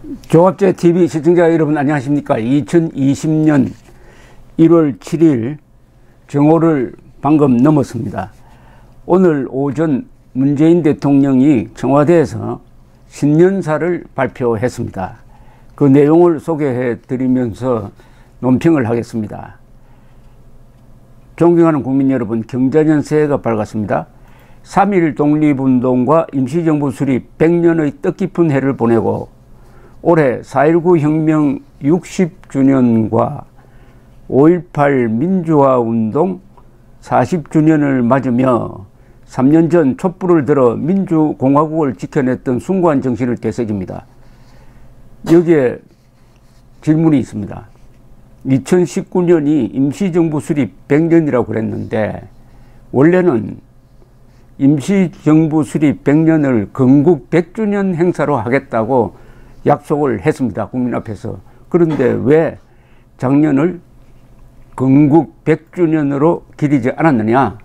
조갑제TV 시청자 여러분 안녕하십니까. 2020년 1월 7일 정오를 방금 넘었습니다. 오늘 오전 문재인 대통령이 청와대에서 신년사를 발표했습니다. 그 내용을 소개해 드리면서 논평을 하겠습니다. 존경하는 국민 여러분, 경자년 새해가 밝았습니다. 3.1 독립운동과 임시정부 수립 100년의 뜻깊은 해를 보내고 올해 4.19 혁명 60주년과 5.18 민주화운동 40주년을 맞으며 3년 전 촛불을 들어 민주공화국을 지켜냈던 숭고한 정신을 되새깁니다. 여기에 질문이 있습니다. 2019년이 임시정부 수립 100년이라고 그랬는데 원래는 임시정부 수립 100년을 건국 100주년 행사로 하겠다고 약속을 했습니다. 국민 앞에서. 그런데 왜 작년을 건국 100주년으로 기리지 않았느냐?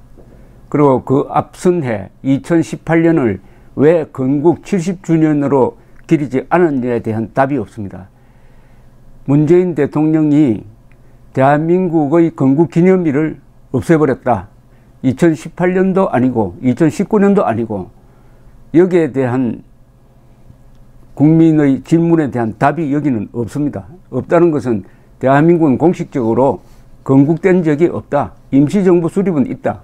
그리고 그 앞선 해 2018년을 왜 건국 70주년으로 기리지 않았느냐에 대한 답이 없습니다. 문재인 대통령이 대한민국의 건국 기념일을 없애버렸다. 2018년도 아니고 2019년도 아니고 여기에 대한 국민의 질문에 대한 답이 여기는 없습니다. 없다는 것은 대한민국은 공식적으로 건국된 적이 없다. 임시정부 수립은 있다.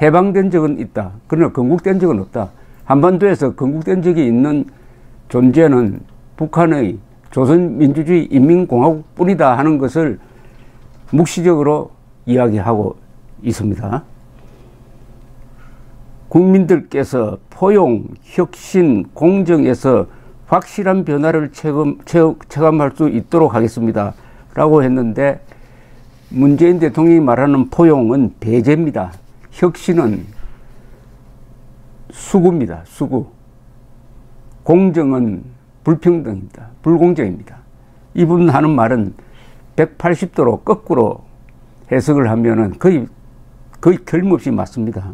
해방된 적은 있다. 그러나 건국된 적은 없다. 한반도에서 건국된 적이 있는 존재는 북한의 조선민주주의 인민공화국 뿐이다 하는 것을 묵시적으로 이야기하고 있습니다. 국민들께서 포용, 혁신, 공정에서 확실한 변화를 체감할 수 있도록 하겠습니다. 라고 했는데 문재인 대통령이 말하는 포용은 배제입니다. 혁신은 수구입니다. 수구. 공정은 불평등입니다. 불공정입니다. 이분 하는 말은 180도로 거꾸로 해석을 하면은 거의 틀림없이 맞습니다.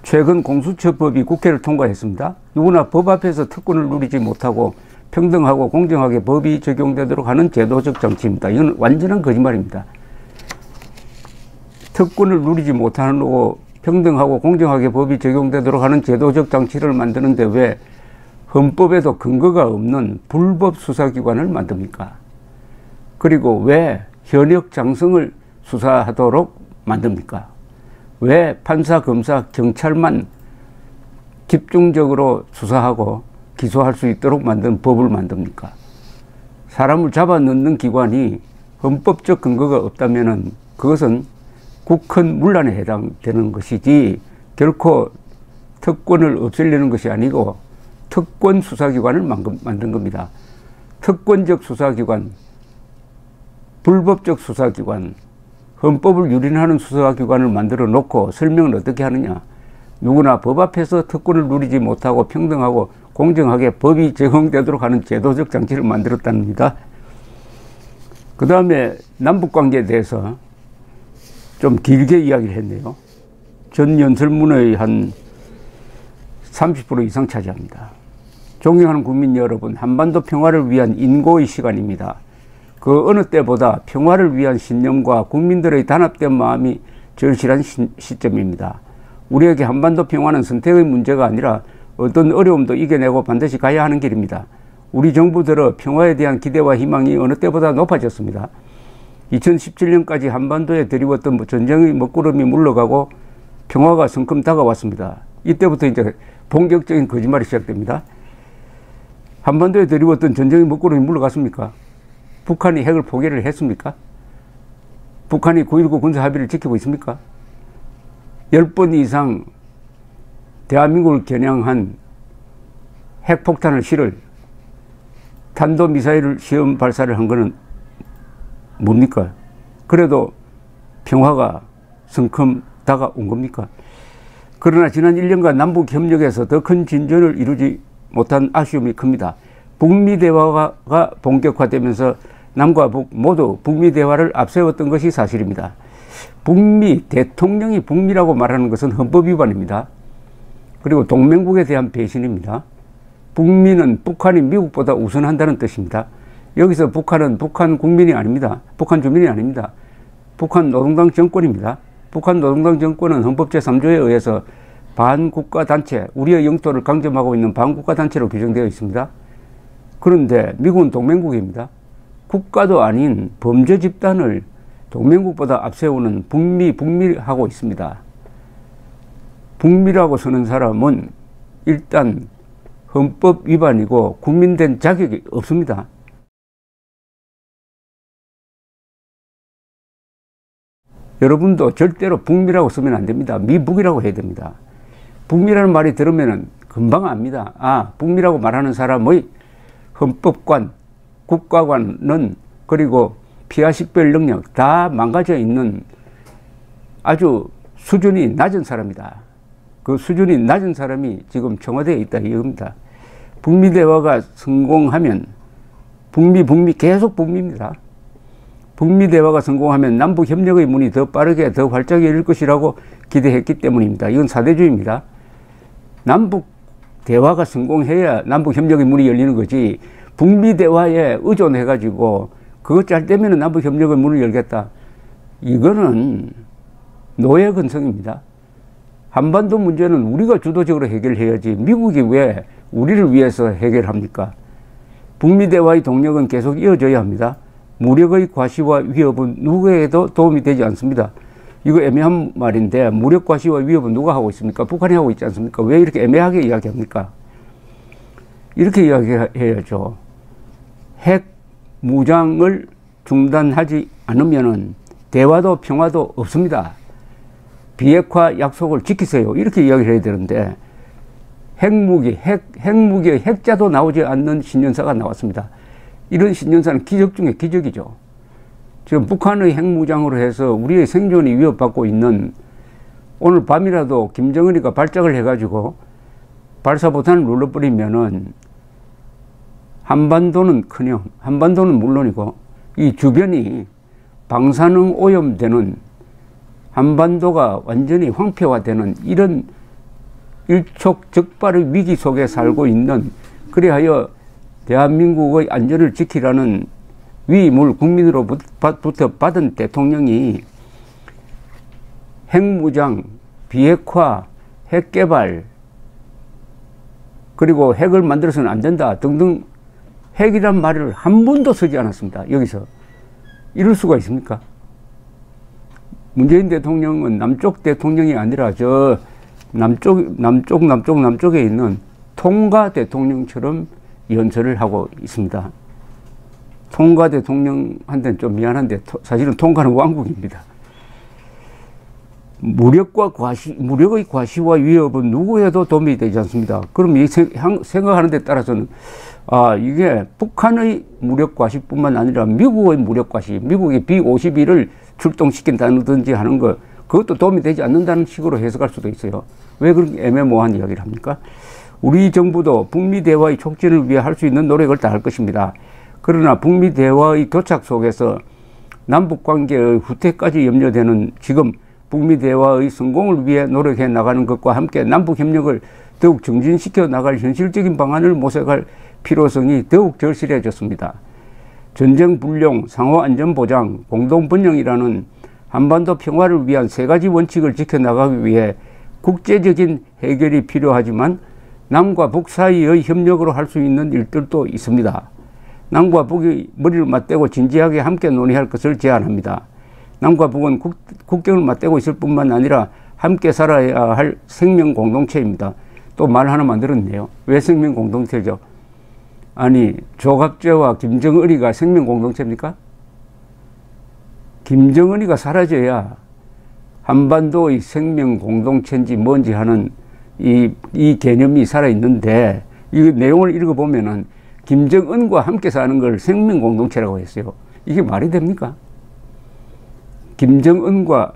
최근 공수처법이 국회를 통과했습니다. 누구나 법 앞에서 특권을 누리지 못하고 평등하고 공정하게 법이 적용되도록 하는 제도적 장치입니다. 이건 완전한 거짓말입니다. 특권을 누리지 못하고 평등하고 공정하게 법이 적용되도록 하는 제도적 장치를 만드는데 왜 헌법에도 근거가 없는 불법 수사기관을 만듭니까? 그리고 왜 현역 장성을 수사하도록 만듭니까? 왜 판사, 검사, 경찰만 집중적으로 수사하고 기소할 수 있도록 만든 법을 만듭니까? 사람을 잡아넣는 기관이 헌법적 근거가 없다면 그것은 국헌 문란에 해당되는 것이지 결코 특권을 없애려는 것이 아니고 특권 수사기관을 만든 겁니다. 특권적 수사기관, 불법적 수사기관, 헌법을 유린하는 수사기관을 만들어 놓고 설명을 어떻게 하느냐? 누구나 법 앞에서 특권을 누리지 못하고 평등하고 공정하게 법이 적용되도록 하는 제도적 장치를 만들었답니다. 그 다음에 남북관계에 대해서 좀 길게 이야기를 했네요. 전 연설문의 한 30% 이상 차지합니다. 존경하는 국민 여러분, 한반도 평화를 위한 인고의 시간입니다. 그 어느 때보다 평화를 위한 신념과 국민들의 단합된 마음이 절실한 시점입니다. 우리에게 한반도 평화는 선택의 문제가 아니라 어떤 어려움도 이겨내고 반드시 가야 하는 길입니다. 우리 정부 들어 평화에 대한 기대와 희망이 어느 때보다 높아졌습니다. 2017년까지 한반도에 드리웠던 전쟁의 먹구름이 물러가고 평화가 성큼 다가왔습니다. 이때부터 이제 본격적인 거짓말이 시작됩니다. 한반도에 드리웠던 전쟁의 먹구름이 물러갔습니까? 북한이 핵을 포기를 했습니까? 북한이 9.19 군사합의를 지키고 있습니까? 10번 이상 대한민국을 겨냥한 핵폭탄을 실을 탄도미사일을 시험 발사를 한 것은 뭡니까? 그래도 평화가 성큼 다가온 겁니까? 그러나 지난 1년간 남북 협력에서 더 큰 진전을 이루지 못한 아쉬움이 큽니다. 북미 대화가 본격화되면서 남과 북 모두 북미 대화를 앞세웠던 것이 사실입니다. 북미, 대통령이 북미라고 말하는 것은 헌법 위반입니다. 그리고 동맹국에 대한 배신입니다. 북민은 북한이 미국보다 우선한다는 뜻입니다. 여기서 북한은 북한 국민이 아닙니다. 북한 주민이 아닙니다. 북한 노동당 정권입니다. 북한 노동당 정권은 헌법 제3조에 의해서 반국가단체, 우리의 영토를 강점하고 있는 반국가단체로 규정되어 있습니다. 그런데 미국은 동맹국입니다. 국가도 아닌 범죄 집단을 동맹국보다 앞세우는 북미하고 있습니다. 북미라고 서는 사람은 일단 헌법 위반이고 국민된 자격이 없습니다. 여러분도 절대로 북미라고 쓰면 안 됩니다. 미북이라고 해야 됩니다. 북미라는 말이 들으면 금방 압니다. 아, 북미라고 말하는 사람의 헌법관, 국가관은 그리고 피하식별 능력 다 망가져 있는 아주 수준이 낮은 사람이다. 그 수준이 낮은 사람이 지금 청와대에 있다 이겁니다. 북미 대화가 성공하면 북미 계속 북미입니다. 북미 대화가 성공하면 남북 협력의 문이 더 빠르게 더 활짝 열릴 것이라고 기대했기 때문입니다. 이건 사대주의입니다. 남북 대화가 성공해야 남북 협력의 문이 열리는 거지, 북미 대화에 의존해 가지고 그것 잘 되면 남북 협력의 문을 열겠다, 이거는 노예 근성입니다. 한반도 문제는 우리가 주도적으로 해결해야지 미국이 왜 우리를 위해서 해결합니까? 북미 대화의 동력은 계속 이어져야 합니다. 무력의 과시와 위협은 누구에게도 도움이 되지 않습니다. 이거 애매한 말인데, 무력 과시와 위협은 누가 하고 있습니까? 북한이 하고 있지 않습니까? 왜 이렇게 애매하게 이야기합니까? 이렇게 이야기해야죠. 핵 무장을 중단하지 않으면은 대화도 평화도 없습니다. 비핵화 약속을 지키세요. 이렇게 이야기를 해야 되는데, 핵무기의 핵자도 나오지 않는 신년사가 나왔습니다. 이런 신년사는 기적 중에 기적이죠. 지금 북한의 핵무장으로 해서 우리의 생존이 위협받고 있는, 오늘 밤이라도 김정은이가 발작을 해가지고 발사보탄을 눌러버리면은 한반도는커녕, 한반도는 물론이고 이 주변이 방사능 오염되는, 한반도가 완전히 황폐화되는 이런 일촉즉발의 위기 속에 살고 있는, 그리하여 대한민국의 안전을 지키라는 위임을 국민으로부터 받은 대통령이 핵무장, 비핵화, 핵개발, 그리고 핵을 만들어서는 안 된다 등등 핵이란 말을 한 번도 쓰지 않았습니다. 여기서. 이럴 수가 있습니까? 문재인 대통령은 남쪽 대통령이 아니라 저 남쪽에 있는 통가 대통령처럼 연설을 하고 있습니다. 통가 대통령한테는 좀 미안한데 사실은 통가는 왕국입니다. 무력의 과시와 위협은 누구에도 도움이 되지 않습니다. 그럼 이 생각하는 데 따라서는, 아, 이게 북한의 무력 과시뿐만 아니라 미국의 무력 과시, 미국이 B-52를 출동시킨다든지 하는 거, 그것도 도움이 되지 않는다는 식으로 해석할 수도 있어요. 왜 그렇게 애매모호한 이야기를 합니까? 우리 정부도 북미 대화의 촉진을 위해 할 수 있는 노력을 다할 것입니다. 그러나 북미 대화의 교착 속에서 남북 관계의 후퇴까지 염려되는 지금 북미 대화의 성공을 위해 노력해 나가는 것과 함께 남북 협력을 더욱 정진시켜 나갈 현실적인 방안을 모색할 필요성이 더욱 절실해졌습니다. 전쟁 불용, 상호 안전 보장, 공동 번영이라는 한반도 평화를 위한 세 가지 원칙을 지켜나가기 위해 국제적인 해결이 필요하지만 남과 북 사이의 협력으로 할 수 있는 일들도 있습니다. 남과 북이 머리를 맞대고 진지하게 함께 논의할 것을 제안합니다. 남과 북은 국경을 맞대고 있을 뿐만 아니라 함께 살아야 할 생명 공동체입니다. 또 말 하나 만들었네요. 왜 생명 공동체죠? 아니, 조갑제와 김정은이가 생명 공동체입니까? 김정은이가 사라져야 한반도의 생명 공동체인지 뭔지 하는 이 개념이 살아있는데, 이 내용을 읽어보면은 김정은과 함께 사는 걸 생명 공동체라고 했어요. 이게 말이 됩니까? 김정은과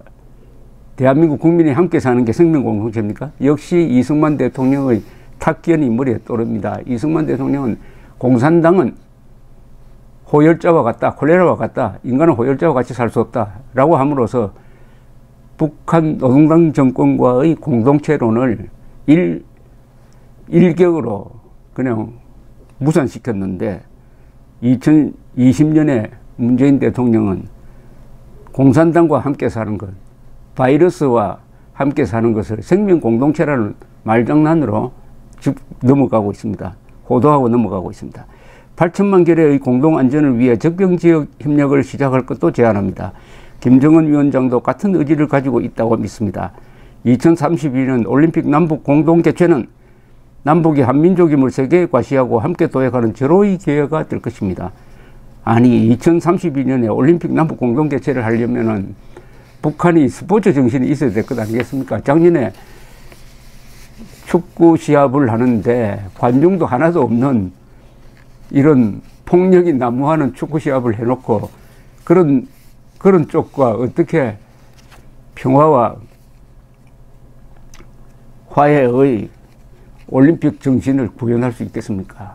대한민국 국민이 함께 사는 게 생명 공동체입니까? 역시 이승만 대통령의 탁기현이 머리에 떠오릅니다. 이승만 대통령은 공산당은 호열자와 같다, 콜레라와 같다, 인간은 호열자와 같이 살 수 없다 라고 함으로써 북한 노동당 정권과의 공동체론을 일격으로 그냥 무산시켰는데 2020년에 문재인 대통령은 공산당과 함께 사는 것, 바이러스와 함께 사는 것을 생명 공동체라는 말장난으로 쭉 넘어가고 있습니다. 호도하고 넘어가고 있습니다. 8천만 결의 공동 안전을 위해 적병지역 협력을 시작할 것도 제안합니다. 김정은 위원장도 같은 의지를 가지고 있다고 믿습니다. 2032년 올림픽 남북 공동 개최는 남북이 한민족임을 세계에 과시하고 함께 도약하는 절호의 기회가 될 것입니다. 아니 2032년에 올림픽 남북 공동 개최를 하려면은 북한이 스포츠 정신이 있어야 될 것 아니겠습니까? 작년에 축구 시합을 하는데 관중도 하나도 없는 이런 폭력이 난무하는 축구 시합을 해놓고 그런 쪽과 어떻게 평화와 화해의 올림픽 정신을 구현할 수 있겠습니까?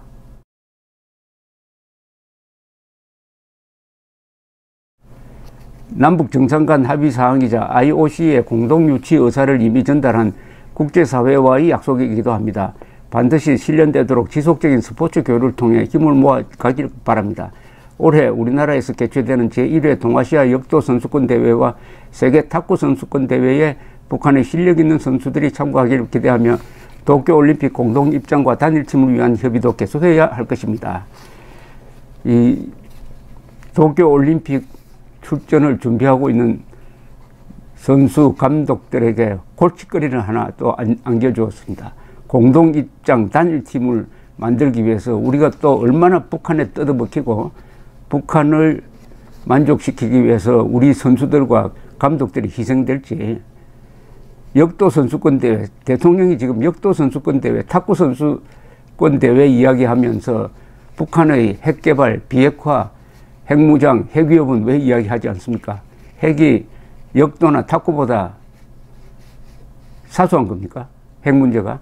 남북 정상 간 합의 사항이자 IOC의 공동 유치 의사를 이미 전달한 국제사회와의 약속이기도 합니다. 반드시 실현되도록 지속적인 스포츠 교류를 통해 힘을 모아 가길 바랍니다. 올해 우리나라에서 개최되는 제1회 동아시아 역도 선수권 대회와 세계 탁구 선수권 대회에 북한의 실력 있는 선수들이 참가하기를 기대하며 도쿄올림픽 공동 입장과 단일팀을 위한 협의도 계속해야 할 것입니다. 이 도쿄올림픽 출전을 준비하고 있는 선수 감독들에게 골칫거리를 하나 또 안겨주었습니다. 공동 입장 단일팀을 만들기 위해서 우리가 또 얼마나 북한에 뜯어먹히고 북한을 만족시키기 위해서 우리 선수들과 감독들이 희생될지. 역도 선수권 대회, 대통령이 지금 역도 선수권 대회, 탁구 선수권 대회 이야기하면서 북한의 핵개발, 비핵화, 핵무장, 핵위협은 왜 이야기하지 않습니까? 핵이 역도나 탁구보다 사소한 겁니까? 핵 문제가?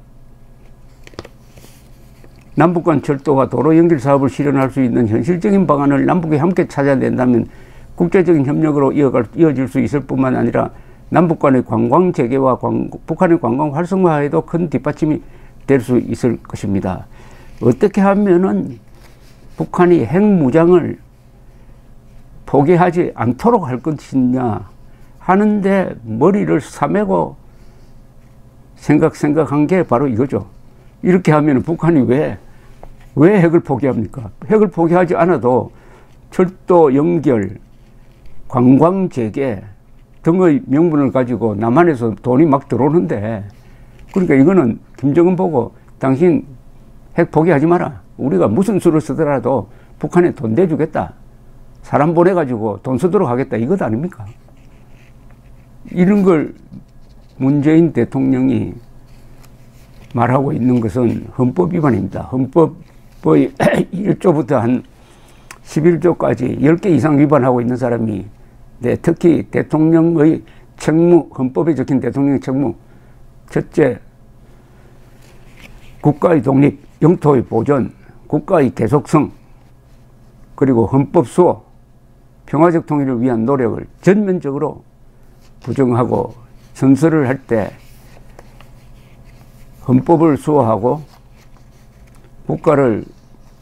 남북 간 철도와 도로 연결 사업을 실현할 수 있는 현실적인 방안을 남북이 함께 찾아낸다면 국제적인 협력으로 이어질 수 있을 뿐만 아니라 남북 간의 관광 재개와 북한의 관광 활성화에도 큰 뒷받침이 될 수 있을 것입니다. 어떻게 하면은 북한이 핵무장을 포기하지 않도록 할 것이냐 하는데 머리를 싸매고 생각한 게 바로 이거죠. 이렇게 하면 북한이 왜 핵을 포기합니까? 핵을 포기하지 않아도 철도 연결, 관광 재개 등의 명분을 가지고 남한에서 돈이 막 들어오는데, 그러니까 이거는 김정은 보고 당신 핵 포기하지 마라. 우리가 무슨 수를 쓰더라도 북한에 돈 대주겠다. 사람 보내가지고 돈 쓰도록 하겠다. 이것 아닙니까? 이런 걸 문재인 대통령이 말하고 있는 것은 헌법 위반입니다. 헌법의 1조부터 한 11조까지 10개 이상 위반하고 있는 사람이, 특히 대통령의 책무, 헌법에 적힌 대통령의 책무, 첫째, 국가의 독립, 영토의 보존, 국가의 계속성, 그리고 헌법 수호, 평화적 통일을 위한 노력을 전면적으로 부정하고 선서를 할 때 헌법을 수호하고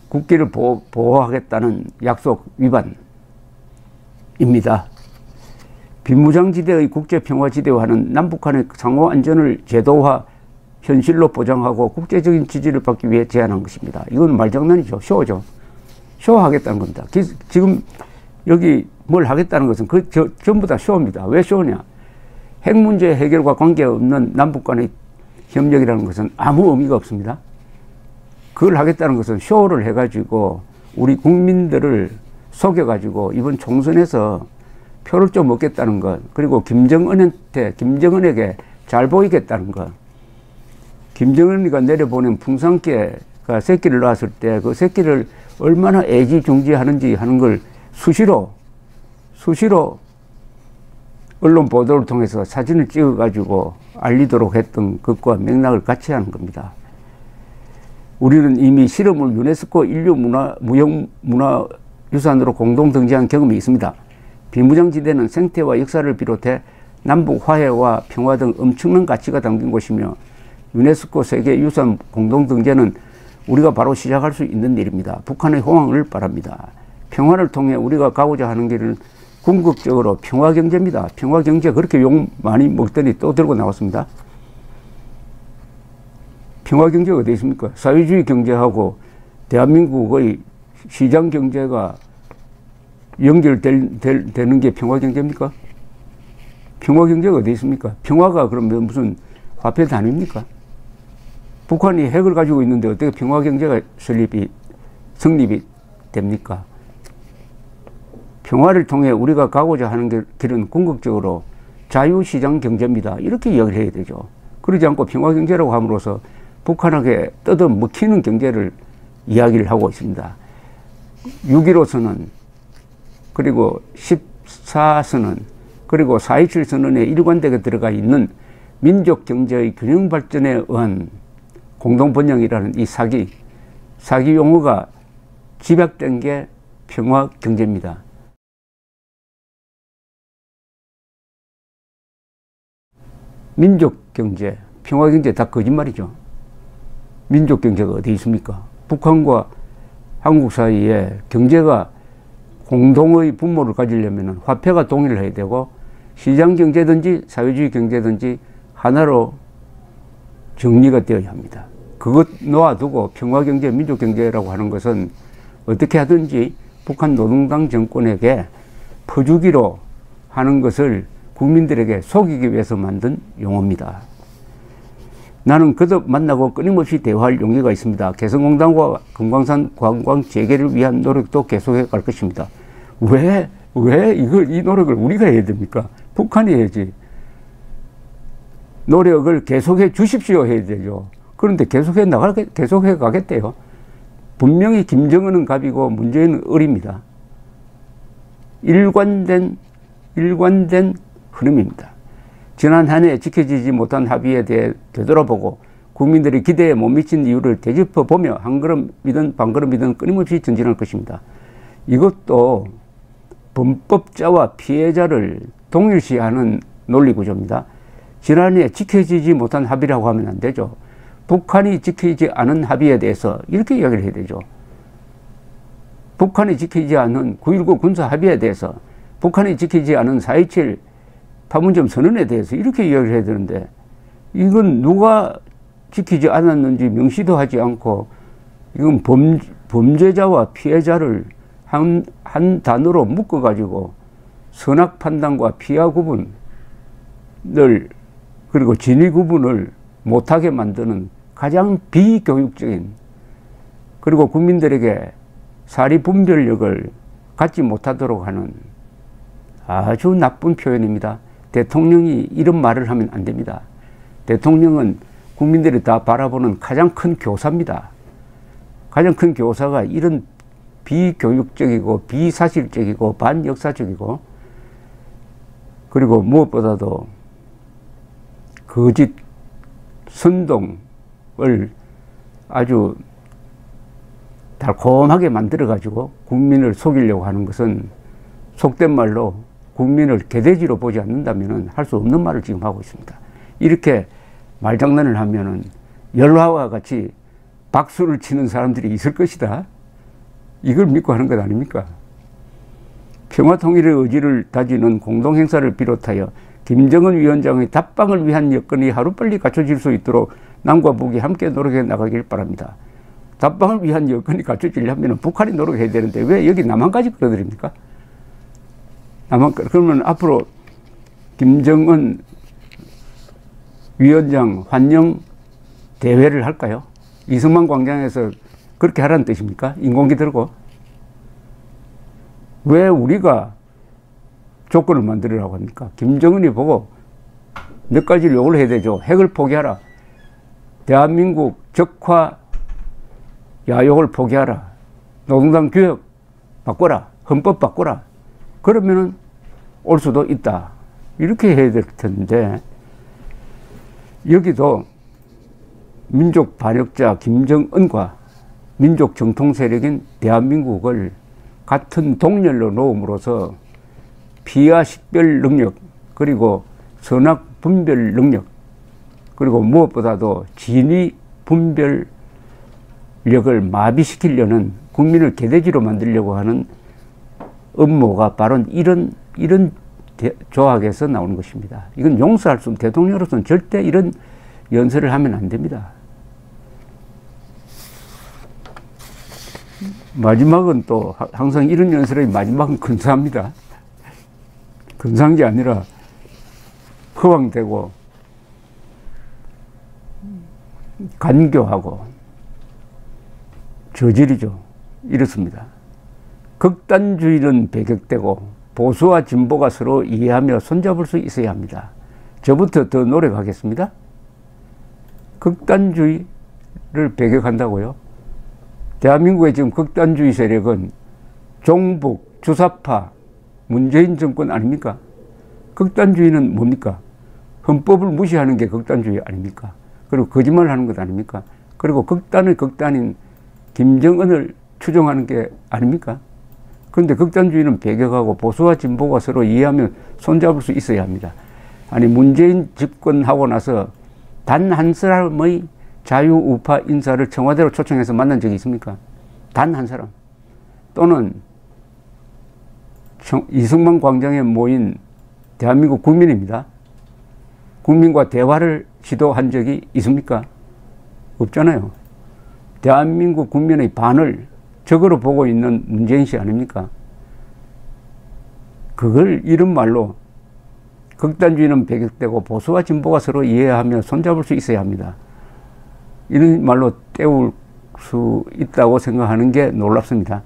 국기를 보호하겠다는 약속 위반입니다. 비무장지대의 국제평화지대화는 남북한의 상호 안전을 제도화, 현실로 보장하고 국제적인 지지를 받기 위해 제안한 것입니다. 이건 말장난이죠. 쇼죠. 쇼하겠다는 겁니다. 지금 여기 뭘 하겠다는 것은 전부 다 쇼입니다. 왜 쇼냐? 핵 문제 해결과 관계없는 남북 간의 협력이라는 것은 아무 의미가 없습니다. 그걸 하겠다는 것은 쇼를 해가지고 우리 국민들을 속여가지고 이번 총선에서 표를 좀 얻겠다는 것, 그리고 김정은에게 잘 보이겠다는 것. 김정은이가 내려보낸 풍산개가 새끼를 낳았을 때 그 새끼를 얼마나 애지중지하는지 하는 걸 수시로 언론 보도를 통해서 사진을 찍어가지고 알리도록 했던 것과 맥락을 같이 하는 겁니다. 우리는 이미 실험을 유네스코 무형문화유산으로 공동 등재한 경험이 있습니다. 비무장지대는 생태와 역사를 비롯해 남북 화해와 평화 등 엄청난 가치가 담긴 곳이며 유네스코 세계유산 공동 등재는 우리가 바로 시작할 수 있는 일입니다. 북한의 호응을 바랍니다. 평화를 통해 우리가 가고자 하는 길은 궁극적으로 평화경제입니다. 평화경제 그렇게 욕 많이 먹더니 또 들고 나왔습니다. 평화경제가 어디 있습니까? 사회주의 경제하고 대한민국의 시장경제가 연결되는 게 평화경제입니까? 평화경제가 어디 있습니까? 평화가 그러면 무슨 화폐 단위입니까? 북한이 핵을 가지고 있는데 어떻게 평화경제가 성립이 됩니까? 평화를 통해 우리가 가고자 하는 길은 궁극적으로 자유시장 경제입니다. 이렇게 이야기를 해야 되죠. 그러지 않고 평화경제라고 함으로써 북한에게 뜯어먹히는 경제를 이야기를 하고 있습니다. 6.15선언, 그리고 14선언, 그리고 4.27 선언에 일관되게 들어가 있는 민족경제의 균형발전에 의한 공동번영이라는 이 사기 용어가 집약된 게 평화경제입니다. 민족경제, 평화경제 다 거짓말이죠. 민족경제가 어디 있습니까? 북한과 한국 사이에 경제가 공동의 분모를 가지려면 화폐가 동일을 해야 되고 시장경제든지 사회주의 경제든지 하나로 정리가 되어야 합니다. 그것 놓아두고 평화경제, 민족경제라고 하는 것은 어떻게 하든지 북한 노동당 정권에게 퍼주기로 하는 것을 국민들에게 속이기 위해서 만든 용어입니다. 나는 그도 만나고 끊임없이 대화할 용기가 있습니다. 개성공단과 금강산 관광 재개를 위한 노력도 계속해 갈 것입니다. 왜 이 노력을 우리가 해야 됩니까? 북한이 해야지. 노력을 계속해 주십시오 해야 되죠. 그런데 계속해 가겠대요. 분명히 김정은은 갑이고 문재인은 을입니다. 일관된 흐름입니다. 지난 한 해 지켜지지 못한 합의에 대해 되돌아보고 국민들의 기대에 못 미친 이유를 되짚어보며 한 걸음이든 반 걸음이든 끊임없이 전진할 것입니다. 이것도 범법자와 피해자를 동일시하는 논리구조입니다. 지난해 지켜지지 못한 합의라고 하면 안 되죠. 북한이 지키지 않은 합의에 대해서 이렇게 이야기를 해야 되죠. 북한이 지키지 않은 9.19 군사 합의에 대해서, 북한이 지키지 않은 4.27 판문점 선언에 대해서 이렇게 이야기를 해야 되는데, 이건 누가 지키지 않았는지 명시도 하지 않고, 이건 범죄자와 피해자를 한 단어로 묶어가지고 선악 판단과 피하 구분을, 그리고 진위 구분을 못하게 만드는 가장 비교육적인, 그리고 국민들에게 사리 분별력을 갖지 못하도록 하는 아주 나쁜 표현입니다. 대통령이 이런 말을 하면 안 됩니다. 대통령은 국민들이 다 바라보는 가장 큰 교사입니다. 가장 큰 교사가 이런 비교육적이고 비사실적이고 반역사적이고, 그리고 무엇보다도 거짓 선동을 아주 달콤하게 만들어 가지고 국민을 속이려고 하는 것은, 속된 말로 국민을 개돼지로 보지 않는다면 할 수 없는 말을 지금 하고 있습니다. 이렇게 말장난을 하면은 열화와 같이 박수를 치는 사람들이 있을 것이다. 이걸 믿고 하는 것 아닙니까? 평화통일의 의지를 다지는 공동행사를 비롯하여 김정은 위원장의 답방을 위한 여건이 하루빨리 갖춰질 수 있도록 남과 북이 함께 노력해 나가길 바랍니다. 답방을 위한 여건이 갖춰지려면 북한이 노력해야 되는데 왜 여기 남한까지 끌어들입니까? 그러면 앞으로 김정은 위원장 환영 대회를 할까요? 이승만 광장에서 그렇게 하라는 뜻입니까? 인공기 들고. 왜 우리가 조건을 만들으라고 합니까? 김정은이 보고 몇 가지를 요구를 해야 되죠. 핵을 포기하라. 대한민국 적화 야욕을 포기하라. 노동당 규역 바꿔라. 헌법 바꿔라. 그러면은 올 수도 있다. 이렇게 해야 될 텐데, 여기도 민족 반역자 김정은과 민족 정통 세력인 대한민국을 같은 동렬로 놓음으로써 피하 식별 능력, 그리고 선악 분별 능력, 그리고 무엇보다도 진위 분별 마비시키려는, 국민을 개돼지로 만들려고 하는 음모가 바로 이런 조학에서 나오는 것입니다. 이건 용서할 수 없는, 대통령으로서는 절대 이런 연설을 하면 안 됩니다. 마지막은 또 항상 이런 연설의 마지막은 근사합니다. 근사한 게 아니라 허황되고 간교하고 저질이죠. 이렇습니다. 극단주의는 배격되고 보수와 진보가 서로 이해하며 손잡을 수 있어야 합니다. 저부터 더 노력하겠습니다. 극단주의를 배격한다고요? 대한민국의 지금 극단주의 세력은 종북, 주사파, 문재인 정권 아닙니까? 극단주의는 뭡니까? 헌법을 무시하는 게 극단주의 아닙니까? 그리고 거짓말을 하는 것 아닙니까? 그리고 극단의 극단인 김정은을 추종하는 게 아닙니까? 그런데 극단주의는 배격하고 보수와 진보가 서로 이해하면 손잡을 수 있어야 합니다. 아니, 문재인 집권하고 나서 단 한 사람의 자유우파 인사를 청와대로 초청해서 만난 적이 있습니까? 단 한 사람. 또는 이승만 광장에 모인 대한민국 국민입니다. 국민과 대화를 시도한 적이 있습니까? 없잖아요. 대한민국 국민의 반을 적으로 보고 있는 문재인 씨 아닙니까? 그걸 이런 말로 극단주의는 배격되고 보수와 진보가 서로 이해하며 손잡을 수 있어야 합니다. 이런 말로 때울 수 있다고 생각하는 게 놀랍습니다.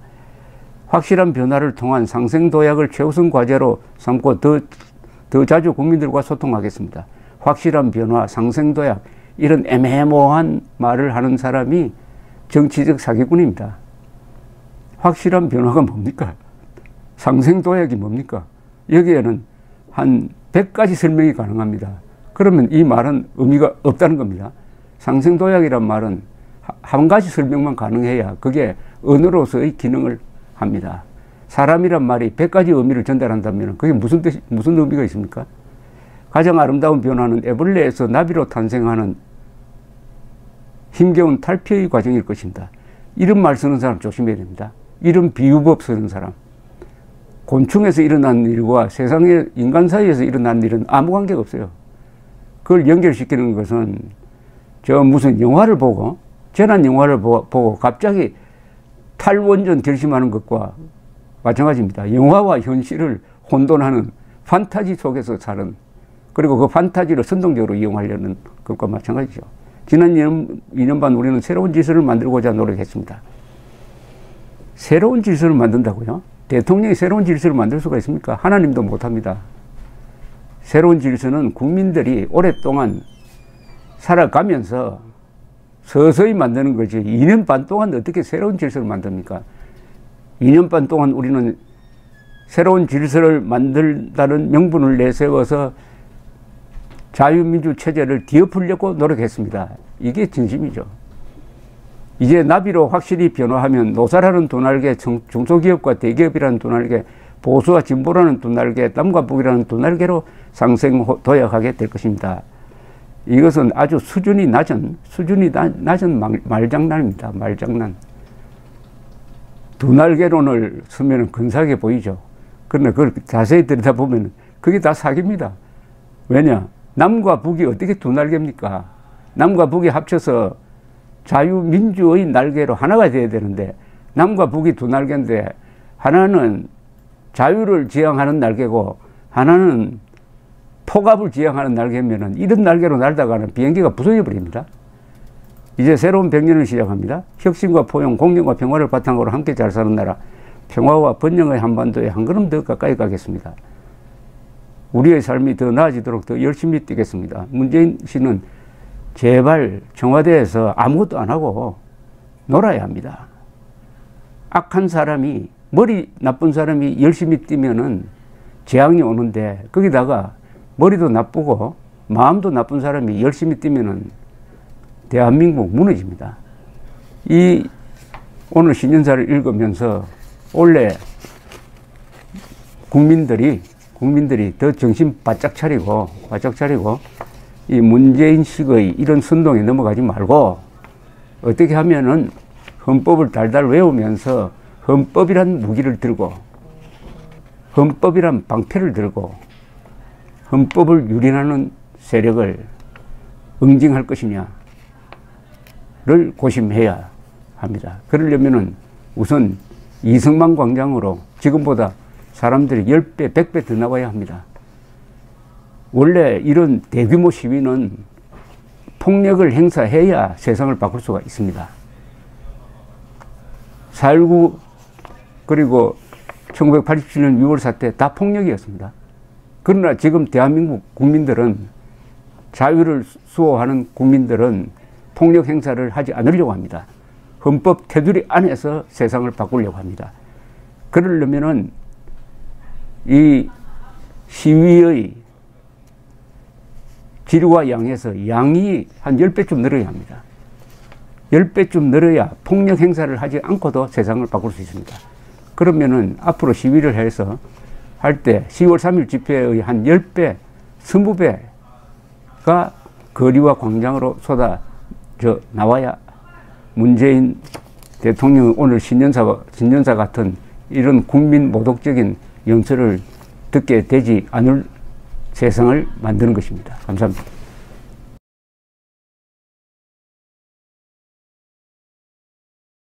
확실한 변화를 통한 상생도약을 최우선 과제로 삼고 더 자주 국민들과 소통하겠습니다. 확실한 변화, 상생도약, 이런 애매모호한 말을 하는 사람이 정치적 사기꾼입니다. 확실한 변화가 뭡니까? 상생도약이 뭡니까? 여기에는 한 100가지 설명이 가능합니다. 그러면 이 말은 의미가 없다는 겁니다. 상생도약이란 말은 한 가지 설명만 가능해야 그게 언어로서의 기능을 합니다. 사람이란 말이 100가지 의미를 전달한다면 그게 무슨 의미가 있습니까? 가장 아름다운 변화는 애벌레에서 나비로 탄생하는 힘겨운 탈피의 과정일 것입니다. 이런 말 쓰는 사람 조심해야 됩니다. 이런 비유법 쓰는 사람. 곤충에서 일어난 일과 세상의 인간 사이에서 일어난 일은 아무 관계가 없어요. 그걸 연결시키는 것은 저 무슨 영화를 보고, 재난 영화를 보고 갑자기 탈원전 결심하는 것과 마찬가지입니다. 영화와 현실을 혼돈하는 판타지 속에서 사는, 그리고 그 판타지를 선동적으로 이용하려는 것과 마찬가지죠. 지난 2년 반 우리는 새로운 질서를 만들고자 노력했습니다. 새로운 질서를 만든다고요? 대통령이 새로운 질서를 만들 수가 있습니까? 하나님도 못합니다. 새로운 질서는 국민들이 오랫동안 살아가면서 서서히 만드는 거지. 2년 반 동안 어떻게 새로운 질서를 만듭니까? 2년 반 동안 우리는 새로운 질서를 만들다는 명분을 내세워서 자유민주 체제를 뒤엎으려고 노력했습니다. 이게 진심이죠. 이제 나비로 확실히 변화하면 노사라는 두 날개, 중소기업과 대기업이라는 두 날개, 보수와 진보라는 두 날개, 남과 북이라는 두 날개로 상생도약하게 될 것입니다. 이것은 아주 수준이 낮은 말장난입니다. 말장난. 두 날개론을 쓰면 근사하게 보이죠. 그러나 그걸 자세히 들여다보면 그게 다 사기입니다. 왜냐? 남과 북이 어떻게 두 날개입니까? 남과 북이 합쳐서 자유민주의 날개로 하나가 돼야 되는데, 남과 북이 두 날개인데 하나는 자유를 지향하는 날개고 하나는 폭압을 지향하는 날개면은 이런 날개로 날다가는 비행기가 부서져 버립니다. 이제 새로운 100년을 시작합니다. 혁신과 포용, 공정과 평화를 바탕으로 함께 잘 사는 나라, 평화와 번영의 한반도에 한 걸음 더 가까이 가겠습니다. 우리의 삶이 더 나아지도록 더 열심히 뛰겠습니다. 문재인 씨는 제발 청와대에서 아무것도 안 하고 놀아야 합니다. 악한 사람이, 머리 나쁜 사람이 열심히 뛰면은 재앙이 오는데, 거기다가 머리도 나쁘고 마음도 나쁜 사람이 열심히 뛰면은 대한민국 무너집니다. 이 오늘 신년사를 읽으면서 원래 국민들이 더 정신 바짝 차리고 이 문재인식의 이런 선동에 넘어가지 말고 어떻게 하면은 헌법을 달달 외우면서 헌법이란 무기를 들고 헌법이란 방패를 들고 헌법을 유린하는 세력을 응징할 것이냐를 고심해야 합니다. 그러려면은 우선 이승만 광장으로 지금보다 사람들이 10배, 100배 더 나와야 합니다. 원래 이런 대규모 시위는 폭력을 행사해야 세상을 바꿀 수가 있습니다. 4.19 그리고 1987년 6월 사태 다 폭력이었습니다. 그러나 지금 대한민국 국민들은, 자유를 수호하는 국민들은 폭력 행사를 하지 않으려고 합니다. 헌법 테두리 안에서 세상을 바꾸려고 합니다. 그러려면은 이 시위의 질과 양에서 양이 한 10배쯤 늘어야 합니다. 10배쯤 늘어야 폭력 행사를 하지 않고도 세상을 바꿀 수 있습니다. 그러면은 앞으로 시위를 해서 할 때 10월 3일 집회의 한 10배, 20배가 거리와 광장으로 쏟아져 나와야 문재인 대통령의 오늘 신년사 같은 이런 국민 모독적인 연설을 듣게 되지 않을 세상을 만드는 것입니다. 감사합니다.